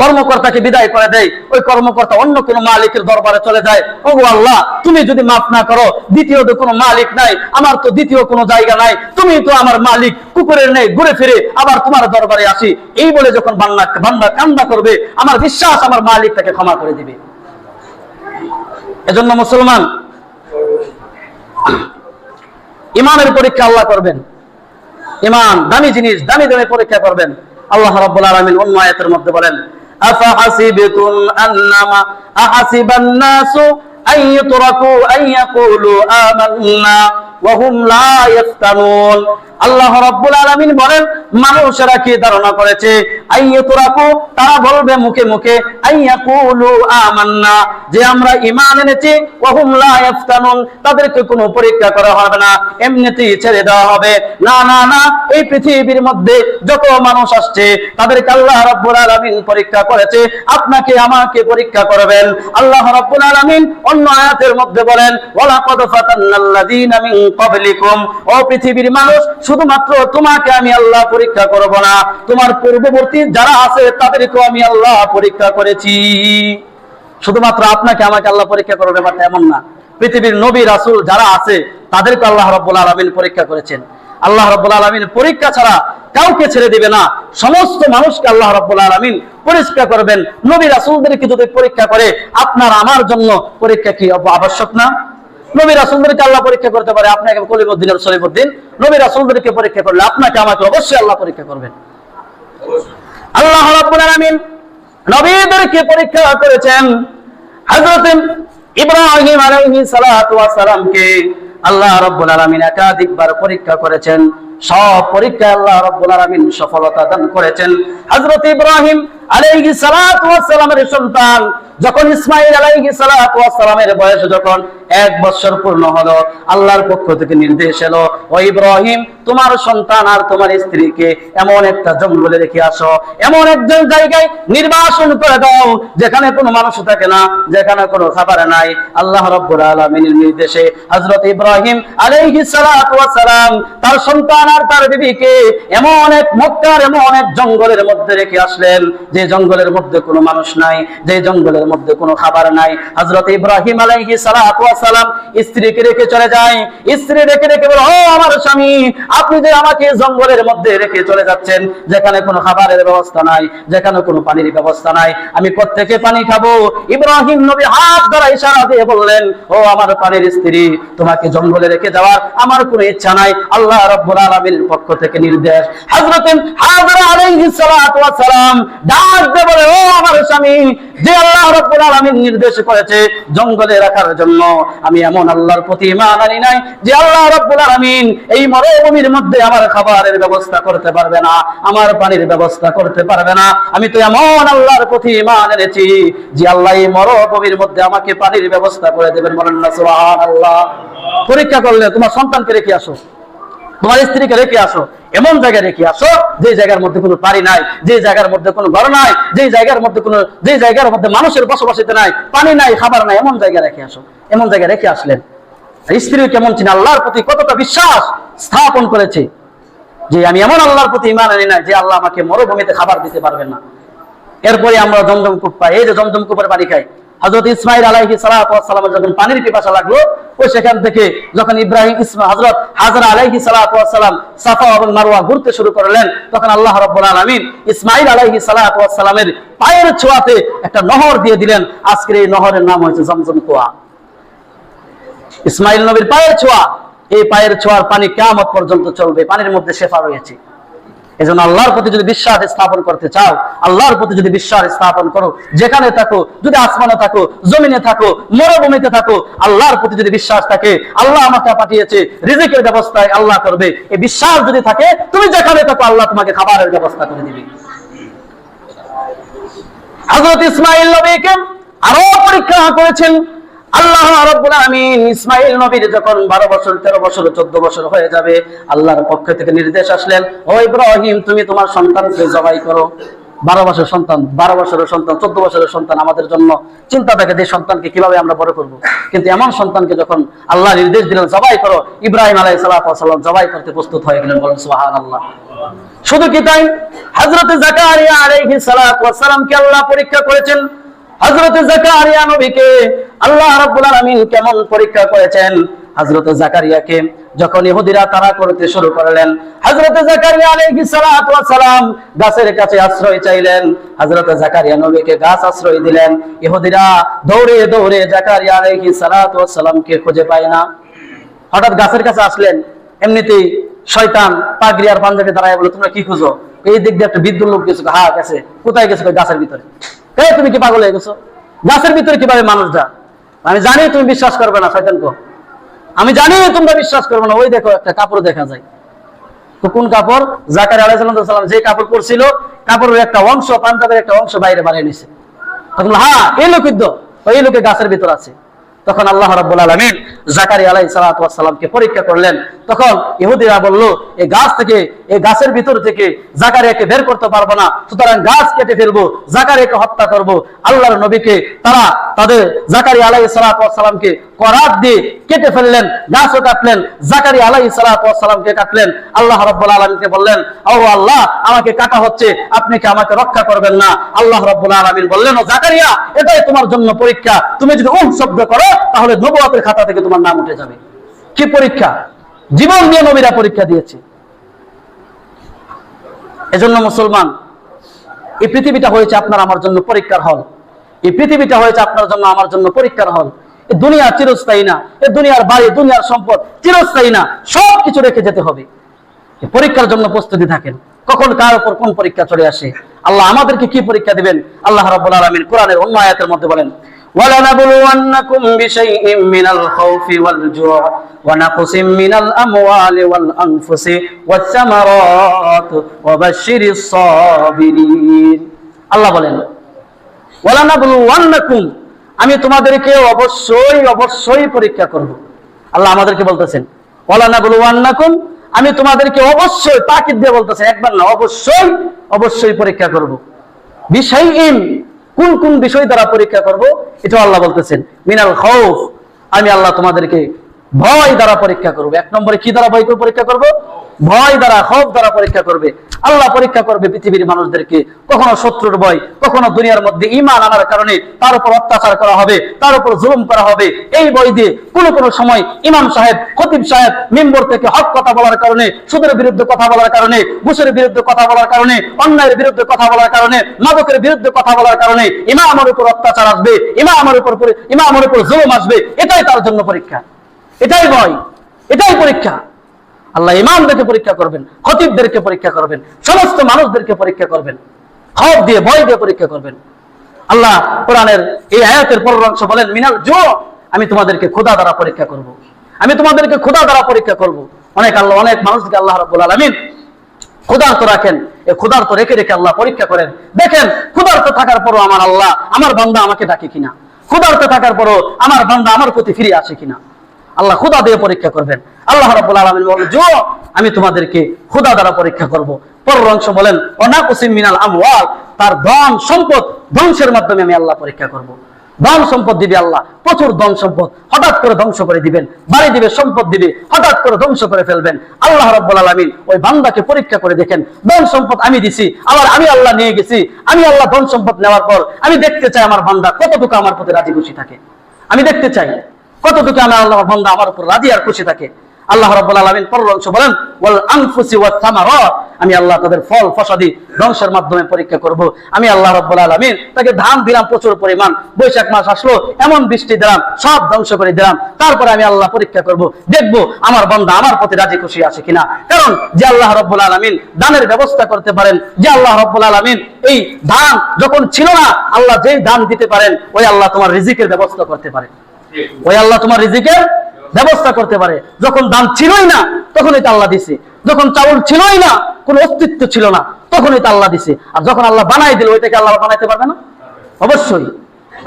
কর্মকর্তাকে বিদায় করে দেয়, ওই কর্মকর্তা অন্য কোন মালিকের দরবারে চলে যায়, ওগো আল্লাহ তুমি যদি মাফ না করো, দ্বিতীয় তো কোনো মালিক নাই, আমার তো দ্বিতীয় কোনো জায়গা নাই, তুমি তো আমার মালিক, কুকুরের নেই ঘুরে ফিরে আবার তোমার দরবারে আসি। এই বলে যখন বান্দা কান্না করবে, আমার বিশ্বাস আমার মালিক তাকে ক্ষমা করে দিবে। এজন্য মুসলমান ইমানের পরীক্ষা আল্লাহ করবেন। ইমান দামি জিনিস, দামি পরীক্ষা করবেন। আল্লাহ রাব্বুল আলামিন অন্য আয়াতের মধ্যে বলেন, আফাহাসিবতুম আন্নামা আহাসিবান নাসু আন ইউতরাকু আন ইয়াকুলু আমান্না ওয়া হুম লা ইফতানুন। আল্লাহ রাব্বুল আলামিন বলেন, মানুষেরা কি ধারণা করেছে, আইয়াতুরাকু, তারা বলবে মুখে মুখে, আইয়াকুলু আমান্না, যে আমরা ঈমান এনেছি, ওয়া হুম লা ইফতানুন, তাদেরকে কোনো পরীক্ষা করা হবে না, এমনিতেই ছেড়ে দেওয়া হবে। না না না, এই পৃথিবীর মধ্যে যত মানুষ আসছে তাদেরকে আল্লাহ রাব্বুল আলামিন পরীক্ষা করেছে, আপনাকে আমাকে পরীক্ষা করবেন। আল্লাহ রাব্বুল আলামিন অন্য আয়াতের মধ্যে বলেন, ওয়ালাকাদ ফাতান্নাল্লাযীনা মিন ক্বাবলিকুম, ও পৃথিবীর মানুষ, শুধুমাত্র তোমাকে আমি আল্লাহ পরীক্ষা করব না, তোমার পূর্ববর্তী যারা আছে তাদেরকেও আমি আল্লাহ পরীক্ষা করেছি। শুধুমাত্র আপনাকে আমাকে আল্লাহ পরীক্ষা করবে ব্যাপারটা এমন না, পৃথিবীর নবী রাসূল যারা আছে তাদেরকে আল্লাহ রাব্বুল আলামিন পরীক্ষা করেছেন। আল্লাহ রাব্বুল আলামিন পরীক্ষা ছাড়া কাউকে ছেড়ে দিবে না, সমস্ত মানুষকে আল্লাহ রাব্বুল আলামিন পরীক্ষা করবেন। নবী রাসূলদেরকে যদি পরীক্ষা করে, আপনার আমার জন্য পরীক্ষা কি আবশ্যক না? নবী রাসূলদেরকে আল্লাহ পরীক্ষা করতে পারে, আপনাকে কলিমুদ্দিন আর সলিমুদ্দিন, নবী রাসূলদেরকে পরীক্ষা করলে আপনাকে আমাকে অবশ্যই আল্লাহ পরীক্ষা করবেন। আল্লাহ রাব্বুল আলামিন নবীদেরকে পরীক্ষা করেছেন। হযরত ইব্রাহিম আলাইহিস সালাতু ওয়াস সালামকে আল্লাহ রাব্বুল আলামিন একাধিকবার পরীক্ষা করেছেন, সব পরীক্ষায় আল্লাহ রাব্বুল আলামিন সফলতা দান করেছেন। হযরত ইব্রাহিম আলাইহিস সালাতু ওয়াস সালামের সন্তান যখন ইসমাঈল আলাইহিস সালাতু ওয়াস সালামের বয়স যখন 1 বছর পূর্ণ হলো, আল্লাহর পক্ষ থেকে নির্দেশ এলো, ও ইব্রাহিম, তোমার সন্তান আর তোমার স্ত্রীকে এমন একটা জঙ্গলে রেখে আসো, এমন একজন জায়গায় নির্বাসন করে দাও যেখানে কোনো মানুষ থাকে না, যেখানে কোনো খাবার নাই। আল্লাহ রাব্বুল আলামিনের নির্দেশে হযরত ইব্রাহিম আলাইহিস সালাতু ওয়াস সালাম তার সন্তান আর তার বিবিকে এমন এক মক্কার এমন এক জঙ্গলের মধ্যে রেখে আসলেন, যে জঙ্গলের মধ্যে কোনো মানুষ নাই, যে জঙ্গলের মধ্যে কোনো খাবার নাই। হযরত ইব্রাহিম আলাইহিস সালাতু ওয়াস সালাম স্ত্রীকে রেখে চলে যায়। স্ত্রী রেখে বলে, ও আমার স্বামী, আপনি যে আমাকে জঙ্গলের মধ্যে রেখে চলে যাচ্ছেন, যেখানে কোনো খাবারের ব্যবস্থা নাই, যেখানে কোনো পানির ব্যবস্থা নাই, আমি কোত্থেকে পানি খাবো? ইব্রাহিম নবী হাত দ্বারা ইশারা দিয়ে বললেন, ও আমার পানির স্ত্রী, তোমাকে জঙ্গলে রেখে যাওয়ার আমার কোনো ইচ্ছা নাই, আল্লাহ রাব্বুল আলামিনের পক্ষ থেকে নির্দেশ। হযরত হাজরা আলাইহিস সালাতু ওয়াস সালাম ডাক দিয়ে বলে, ও আমার স্বামী, যে আল্লাহ রাব্বুল আলামিন নির্দেশ করেছে জঙ্গলে রাখার জন্য, আমি এমন আল্লাহর প্রতি ঈমান আনি নাই যে আল্লাহ রাব্বুল আলামিন এই মরুভূমির মধ্যে আমার খাবারের ব্যবস্থা করতে পারবে না, আমার পানির ব্যবস্থা করতে পারবে না। আমি তো এমন আল্লাহর প্রতি ঈমান এনেছি যে আল্লাহ এই মরুভূমির মধ্যে আমাকে পানির ব্যবস্থা করে দেবেন। বলেন না সুবহানাল্লাহ। পরীক্ষা করলে তোমার সন্তানকে রেখে আসো, তোমার স্ত্রীকে রেখে আসো, এমন জায়গায় রেখে আসো যে জায়গার মধ্যে কোনো পানি নাই, যে জায়গার মধ্যে কোনো ঘর নাই, যে জায়গার মধ্যে মানুষের বসবাসিতে নাই, পানি নাই, খাবার নাই, এমন জায়গায় রেখে আসো। এমন জায়গায় রেখে আসলেন। স্ত্রী কেমন ছিল, আল্লাহর প্রতি কতটা বিশ্বাস স্থাপন করেছে যে আমি এমন আল্লাহর প্রতি ঈমান আনি না যে আল্লাহ আমাকে মরুভূমিতে খাবার দিতে পারবেন না। এরপরে আমরা জমজম কূপ পাই, এই যে জমজম কূপের পানি খাই। হযরত ইসমাঈল আলাইহিস সালাতু ওয়াস সালামের যখন পানির পিপাসা লাগলো, ওই সেখান থেকে যখন হযরত হাজরা আলাইহিস সালাতু ওয়াস সালাম সাফা এবং মারওয়া ঘুরতে শুরু করলেন, তখন আল্লাহ রাব্বুল আলামিন ইসমাঈল আলাইহিস সালাতু ওয়াস সালামের পায়ের ছোঁয়াতে একটা নহর দিয়ে দিলেন। আজকের এই নহরের নাম হয়েছে জমজম কুয়া। ইসমাঈল নবীর পায়ের ছোঁয়া, এই পায়ের ছোঁয়ার পানি কিয়ামত পর্যন্ত চলবে, পানির মধ্যে শেফা রয়েছে। এজন্য আল্লাহর প্রতি যদি বিশ্বাস স্থাপন করতে চাও, আল্লাহর প্রতি যদি বিশ্বাস স্থাপন করো, যেখানে থাকো, যদি আসমানে থাকো, জমিনে থাকো, মরুভূমিতে থাকো, আল্লাহর প্রতি যদি বিশ্বাস থাকে, আল্লাহ আমাকে পাঠিয়েছে, রিজিকের ব্যবস্থায় আল্লাহ করবে, এই বিশ্বাস যদি থাকে, তুমি যেখানে থাকো আল্লাহ তোমাকে খাবারের ব্যবস্থা করে দিবে। হযরত ইসমাঈল নবীকে আরো পরীক্ষা করেছেন আল্লাহ রাব্বুল আলামিন। ইসমাঈল নবীর যখন 12 বছর, 13 বছর, 14 বছর হয়ে যাবে, আল্লাহর পক্ষ থেকে নির্দেশ আসলেন, ও ইব্রাহিম, তুমি তোমার সন্তানকে জবাই করো। 12 বছরের সন্তান, 12 বছরের সন্তান, 14 বছরের সন্তান, আমাদের জন্য চিন্তা থাকে যে সন্তানকে কিভাবে আমরা বড় করব। কিন্তু এমন সন্তানকে যখন আল্লাহ নির্দেশ দিলেন জবাই করো, ইব্রাহিম আলাইহিস সালাতু ওয়াস সালাম জবাই করতে প্রস্তুত হয়ে গেলেন। বলেন সুবহানাল্লাহ। শুধু কি তাই, হযরত জাকারিয়া আলাইহিস সালাতু ওয়াস সালামকে আল্লাহ পরীক্ষা করেছেন। হযরত জাকারিয়া নবীকে আল্লাহ রাব্বুল আলামিন কেমন পরীক্ষা করেছেন। হযরত জাকারিয়াকে যখন ইহুদিরা তাড়া করতে শুরু করলেন, হযরত জাকারিয়া আলাইহিস সালাতু ওয়াস সালাম গাছের কাছে আশ্রয় চাইলেন। হযরত জাকারিয়া নবীকে গাছ আশ্রয় দিলেন। ইহুদিরা দৌড়ে দৌড়ে জাকারিয়া আলাইহিস সালাতু ওয়াস সালামকে খুঁজে পায় না। হঠাৎ গাছের কাছে আসলেন, এমনিতেই শয়তান পাগড়ি আর পাঞ্জাবি দাঁড়ায় বলে, তোমরা কি খুঁজো? এই দিক দিয়ে একটা বৃদ্ধ লোক গেছে, হ্যাঁ গেছে। কোথায় গেছে? গাছের ভিতরে। তুমি কি পাগল হয়ে গেছো? গাছের ভিতরে কিভাবে মানুষ যা? আমি জানি তুমি বিশ্বাস করবে না, শয়তানকে আমি জানি তোমরা বিশ্বাস করবে না, ওই দেখো একটা কাপড় দেখা যায়। তো কোন কাপড়? জাকারিয়া আলাইহিস সালাম যে কাপড় পরছিল, কাপড়ের একটা অংশ, পাঞ্জাবের একটা অংশ বাইরে বাড়িয়ে নিছে। তখন হ্যাঁ, এই লোকই তো, এই লোকে গাছের ভিতর আছে। তখন আল্লাহ রাব্বুল আলামিন জাকারিয়া আলাইহিস সালামকে পরীক্ষা করলেন। তখন ইহুদিরা বলল, এই গাছ থেকে, এই গাছের ভিতর থেকে জাকারিয়াকে বের করতে পারবো না, সুতরাং গাছ কেটে ফেলবো, জাকারিয়াকে হত্যা করব। আল্লাহর নবীকে তারা তাদের জাকারিয়া আলাইহিস সালামকে করাত দিয়ে কেটে ফেললেন, গাছও কাটলেন, জাকারিয়া আলাইহিস সালামকে কাটলেন। আল্লাহ রাব্বুল আলামিনকে বললেন, ও আল্লাহ, আমাকে কাটা হচ্ছে, আপনি কি আমাকে রক্ষা করবেন না? আল্লাহ রাব্বুল আলামিন বললেন, ও জাকারিয়া, এটাই তোমার জন্য পরীক্ষা, তুমি যদি শব্দ করো তাহলে নবুয়তের খাতা থেকে তোমার নাম উঠে যাবে। কি পরীক্ষা? জীবন দিয়ে নবীরা পরীক্ষা দিয়েছে। এজন্য মুসলমান, এই পৃথিবীটা হয়েছে আপনার আমার জন্য পরীক্ষার হল। এই পৃথিবীটা হয়েছে আপনার জন্য আমার জন্য পরীক্ষার হল। এই দুনিয়া চিরস্থায়ী না, এই দুনিয়ার বাড়ি, দুনিয়ার সম্পদ চিরস্থায়ী না, সবকিছু রেখে যেতে হবে। এই পরীক্ষার জন্য প্রস্তুতি থাকেন, কখন কার উপর কোন পরীক্ষা চলে আসে। আল্লাহ আমাদেরকে কি পরীক্ষা দিবেন? আল্লাহ রাব্বুল আলামিন কোরআনের অন্য আয়াতের মধ্যে বলেন, وَلَنَبْلُوَنَّكُمْ بِشَيْءٍ مِّنَ الْخَوْفِ وَالْجُوعِ وَنَقْصٍ مِّنَ الْأَمْوَالِ وَالْأَنفُسِ وَالثَّمَرَاتِ وَبَشِّرِ الصَّابِرِينَ। আল্লাহ বলেন, ওয়ালানাবলুওয়ান্নাকুম, আমি তোমাদেরকে অবশ্যই অবশ্যই পরীক্ষা করব। আল্লাহ আমাদেরকে বলতেছেন, ওয়ালানাবলুওয়ান্নাকুম, আমি তোমাদেরকে অবশ্যই, তাকিদ দিয়ে বলতেছেন, একবার না, অবশ্যই অবশ্যই পরীক্ষা করব। বিশাইইন, কোন কোন বিষয় দ্বারা পরীক্ষা করব? এটা আল্লাহ বলতেছেন, মিনাল খাউফ, আমি আল্লাহ তোমাদেরকে ভয় দ্বারা পরীক্ষা করব। এক নম্বরে কি দ্বারা পরীক্ষা করব? ভয় দ্বারা, খৌফ দ্বারা পরীক্ষা করবে। আল্লাহ পরীক্ষা করবে পৃথিবীর মানুষদেরকে, কখনো শত্রুর ভয়, কখনো দুনিয়ার মধ্যে ঈমান আনার কারণে তার উপর অত্যাচার করা হবে, তার উপর জুলুম করা হবে। এই ভয় দিয়ে কোন কোন সময় ইমাম সাহেব, খতিব সাহেব মিম্বর থেকে হক কথা বলার কারণে, সুদের বিরুদ্ধে কথা বলার কারণে, ঘুষের বিরুদ্ধে কথা বলার কারণে, অন্যায়ের বিরুদ্ধে কথা বলার কারণে, মাদকের বিরুদ্ধে কথা বলার কারণে ইমামের উপর অত্যাচার আসবে, ইমামের উপর জুলুম আসবে। এটাই তার জন্য পরীক্ষা, এটাই ভয়, এটাই পরীক্ষা। আল্লাহ ইমামদেরকে পরীক্ষা করবেন, খতিবদেরকে পরীক্ষা করবেন, সমস্ত মানুষদেরকে পরীক্ষা করবেন, খৌফ দিয়ে, ভয় দিয়ে পরীক্ষা করবেন। আল্লাহ কোরআনের এই আয়াতের পরের অংশ বলেন, মিনাল জু, আমি তোমাদেরকে ক্ষুধা দ্বারা পরীক্ষা করব। আমি তোমাদেরকে ক্ষুধা দ্বারা পরীক্ষা করব। অনেক মানুষকে আল্লাহ রাব্বুল আলামিন ক্ষুধার্ত রাখেন, এই ক্ষুধার্ত রেখে রেখে আল্লাহ পরীক্ষা করেন। দেখেন, ক্ষুধার্ত থাকার পরও আমার আল্লাহ, আমার বান্দা আমাকে ডাকে কিনা, ক্ষুধার্ত থাকার পরও আমার বান্দা আমার প্রতি ফিরে আসে কিনা। আল্লাহ ক্ষুধা দিয়ে পরীক্ষা করবেন। আল্লাহ রাব্বুল আলামিন বলেন, জো, আমি তোমাদেরকে ক্ষুধা দ্বারা পরীক্ষা করব। পরের অংশ বলেন, ওয়ানাকুসিম মিনাল আমওয়াল, তার ধন সম্পদ ধ্বংসের মাধ্যমে আমি আল্লাহ পরীক্ষা করব। ধন সম্পদ দিবে আল্লাহ, প্রচুর ধন সম্পদ, হঠাৎ করে ধ্বংস করে দিবেন। বাড়ি দিবে, সম্পদ দিবে, হঠাৎ করে ধ্বংস করে ফেলবেন। আল্লাহ রাব্বুল আলামিন ওই বান্দাকে পরীক্ষা করে দেখেন, ধন সম্পদ আমি দিছি, আবার আমি আল্লাহ নিয়ে গেছি। আমি আল্লাহ ধন সম্পদ নেওয়ার পর আমি দেখতে চাই আমার বান্দা কতটুকু আমার প্রতি রাজি খুশি থাকে। আমি দেখতে চাই কতটুকু আমার আল্লাহর বান্দা আমার উপর রাজি আর খুশি থাকে। আল্লাহ রাব্বুল আলামিন পরের অংশ বলেন, ওয়াল আনফুসি ওয়াত সামারাত, আমি আল্লাহ তাদের ফল ফসলাদি ধ্বংসের মাধ্যমে পরীক্ষা করব। আমি আল্লাহ রাব্বুল আলামিন তাকে ধান দিলাম প্রচুর পরিমাণ, বৈশাখ মাস আসলো এমন বৃষ্টি দিলাম, সব ধ্বংস করে দিলাম। তারপরে আমি আল্লাহ পরীক্ষা করব, দেখবো আমার বান্দা আমার প্রতি রাজি খুশি আছে কিনা। কারণ যে আল্লাহ রাব্বুল আলামিন দানের ব্যবস্থা করতে পারেন, যে আল্লাহ রাব্বুল আলামিন এই ধান যখন ছিল না, আল্লাহ যেই ধান দিতে পারেন, ওই আল্লাহ তোমার রিজিকের ব্যবস্থা করতে পারেন, ওই আল্লাহ তোমার রিজিকের ব্যবস্থা করতে পারে। যখন দান ছিলই না, তখন এটা আল্লাহ দিছে। যখন চাউল ছিলই না, কোনো অস্তিত্ব ছিল না, তখন এটা আল্লাহ দিছে। আর যখন আল্লাহ বানাই দিল, ওইটাকে আল্লাহ বানাইতে পারবে না? অবশ্যই।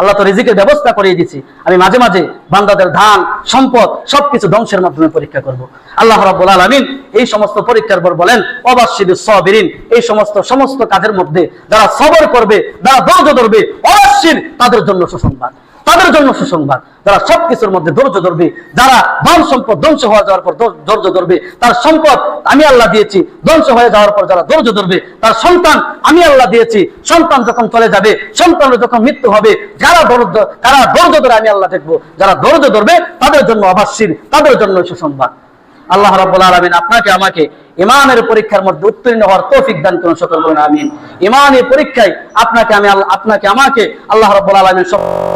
আল্লাহ তো রিজিকের ব্যবস্থা করিয়ে দিছি। আমি মাঝে মাঝে বান্দাদের ধান সম্পদ সবকিছু ধ্বংসের মাধ্যমে পরীক্ষা করব। আল্লাহ রাব্বুল আলামিন এই সমস্ত পরীক্ষার পর বলেন, ওয়াবাশশিরিস সাবিরিন, এই সমস্ত কাজের মধ্যে যারা সবর করবে, যারা ধৈর্য ধরবে, অবশ্যই তাদের জন্য সুসংবাদ, তাদের জন্য সুসংবাদ। যারা সবকিছুর মধ্যে ধৈর্য ধরবে, যারা ধন সম্পদ ধ্বংস হয়ে যাওয়ার পর ধৈর্য ধরবে, তার সম্পদ আমি আল্লাহ দিয়েছি, ধ্বংস হয়ে যাওয়ার পর যারা ধৈর্য ধরবে, তার সন্তান আমি আল্লাহ দিয়েছি, সন্তান যখন চলে যাবে, সন্তানের যখন মৃত্যু হবে, যারা ধৈর্য ধরে আমি আল্লাহ দেখবো, যারা ধৈর্য ধরবে তাদের জন্য অবশ্যই, তাদের জন্য সুসংবাদ। আল্লাহ রাব্বুল আলামিন আপনাকে আমাকে ইমানের পরীক্ষার মধ্যে উত্তীর্ণ হওয়ার তৌফিক দান করুন, সকল বলুন আমিন। ইমানের পরীক্ষায় আপনাকে আমাকে আল্লাহ রাব্বুল আলামিন